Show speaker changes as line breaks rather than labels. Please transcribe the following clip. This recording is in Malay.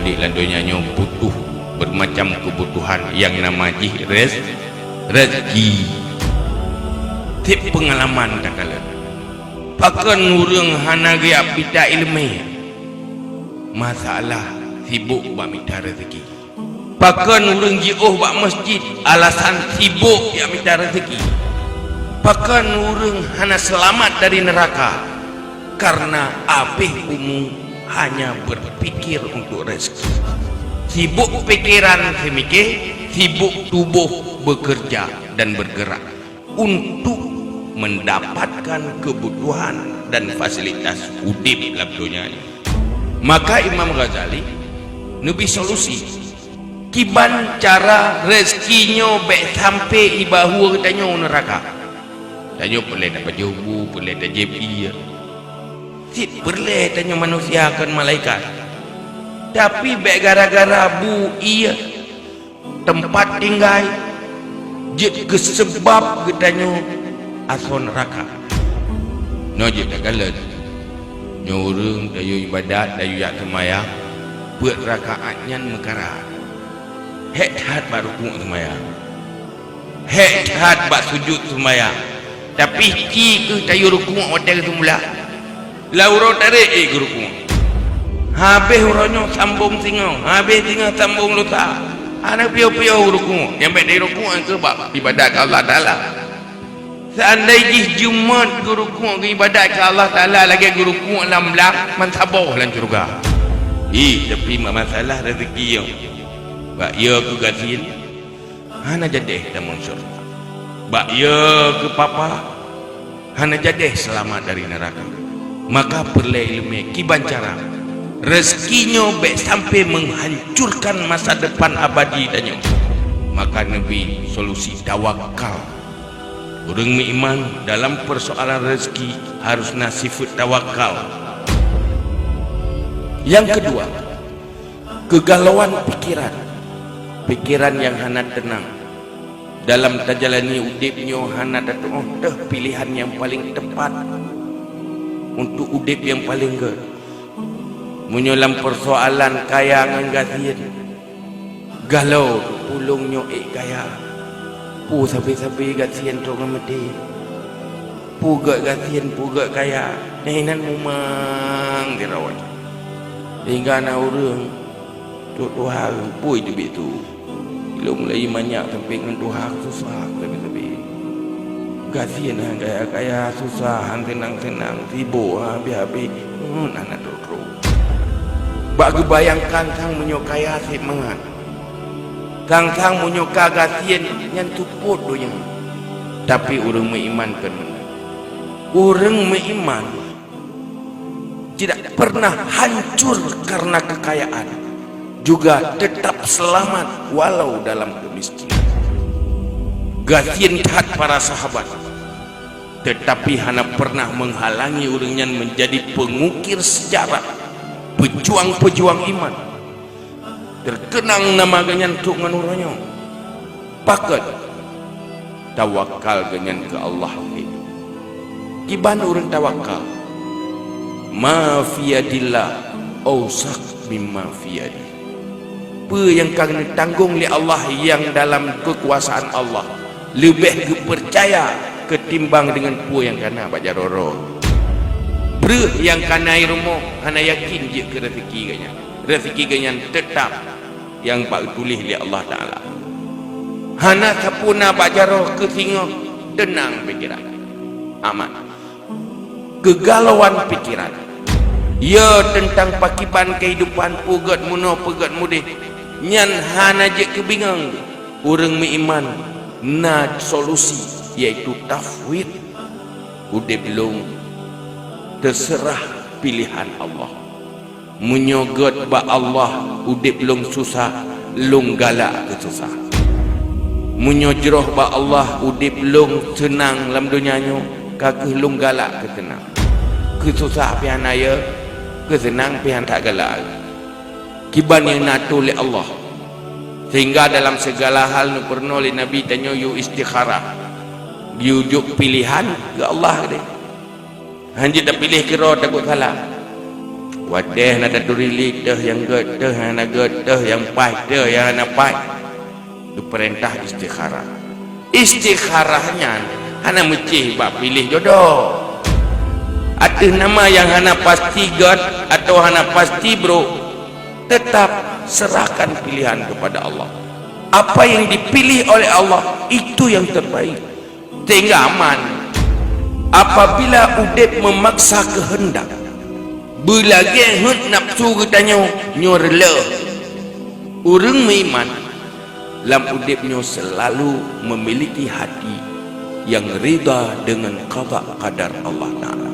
mudik lan donyanya butuh bermacam kebutuhan yang nama rezeki. Tip pengalaman tak kala pakan urang hana gaya pita ilmu masalah sibuk bak minta rezeki. Pakan urang jioh bak masjid alasan sibuk ya minta rezeki. Pakan urang hana selamat dari neraka karena apih umum hanya berpikir untuk rezeki. Sibuk pikiran semikir, sibuk tubuh bekerja dan bergerak untuk mendapatkan kebutuhan dan fasilitas udip dalam dunia ini. Maka Imam Ghazali nabi solusi kiban cara rezekinya baik sampai ibahu katanya neraka. Tanya boleh dapat jobu, boleh dapat JP. Boleh tanya manusia akan malaikat. Tapi baik gara-gara bu iya tempat tinggal jid kesebab katanya asal neraka. No je tak galan. Nyoreng dayu ibadat dayu yak semayang buat rakaatnya mekara. Hek baru rukuk semayang. Hek bak sujud semayang. Tapi ki ke dayu rukuk hotel semula. Lauro tarik ke rukuk. Habis uronyo sambung singa, habis singa sambung luta. Anak piau-piau rukuk. Yang baik dari rukuk ke bab ibadat ke Allah Taala. Seandainya Jumat guru kuat ibadat ke Allah Ta'ala lagi guru kuat dalam belak mensabuh dalam syurga. Tapi masalah rezeki yang bak ya ke gazin hana jadeh dalam syurga. Bak ya ke papa hana jadeh selamat dari neraka. Maka perlu ilmu kiban cara rezekinya baik sampai menghancurkan masa depan abadi tanya. Maka Nabi solusi tawakal. Orang beriman dalam persoalan rezeki harus sifat tawakal. Yang kedua, kegalauan pikiran. Pikiran yang hana tenang. Dalam tajalani udipnya hana datang pilihan yang paling tepat untuk udip yang paling good. Menyolam persoalan kaya ngan gasian. Galau pulungnya kaya. Pu sapi-sapi gasian tu ngamati. Pu gasian pu kaya. Nehinan mumang dirawat. Hingga na orang Tuhan pu itu begitu. Kalau mulai banyak sampai dengan Tuhan susah tapi gasian kaya susah tenang sibuk habis anak terus. Bagi bayangkan sang menyokaya semangat. Sang menyuka gasian yang tuput doyang. Tapi orang mengimankan mana? Orang beriman tidak pernah hancur karena kekayaan, juga tetap selamat walau dalam kemiskinan. Gasian taat para sahabat, tetapi hanya pernah menghalangi orangnya menjadi pengukir sejarah, pejuang-pejuang iman. Terkenang nama ganyan tuk nganuranyo. Pakat tawakal ganyan ke Allah. Kiban orang tawakal. Ma fiyadillah awsaq mimma fiyadi. Apa yang kena tanggung oleh Allah yang dalam kekuasaan Allah lebih kepercaya ketimbang dengan apa yang kena baca roro. Ber yang kena rumah hana yakin je ke rezeki ganyan. Rezeki ganyan tetap yang pak tulis oleh Allah Ta'ala. Hana sapuna bajaroh ke singa tenang pikiran aman. Kegalauan pikiran ya tentang pakiban kehidupan pugat muno pugat mudih nyan hana je kebingung. Orang beriman na solusi yaitu tafwid. Udah belum terserah pilihan Allah. Menyogot ba Allah udip lung susah lung galak ke susah. Menyojroh ba Allah udip lung senang dalam dunianya kakeh lung galak ke tenang. Ke susah pian aya ke senang pian tak galak. Kiban yang natu oleh Allah. Sehingga dalam segala hal nu pernah oleh Nabi tanya yu istikharah. Diujuk pilihan ke Allah deh. Hanya dah pilih kira takut salah. wadah nada duri lidah yang getah hana getah yang pahdah yang hana pah. Itu perintah istikharah. Istikharahnya hana mecih bab pilih jodoh. Ada nama yang hana pasti god atau hana pasti bro, tetap serahkan pilihan kepada Allah. Apa yang dipilih oleh Allah itu yang terbaik. Sehingga aman. Apabila udip memaksa kehendak, belagi hut nafsu katanya nyorla, urang meiman lam udipnya selalu memiliki hati yang rida dengan qada qadar Allah Ta'ala.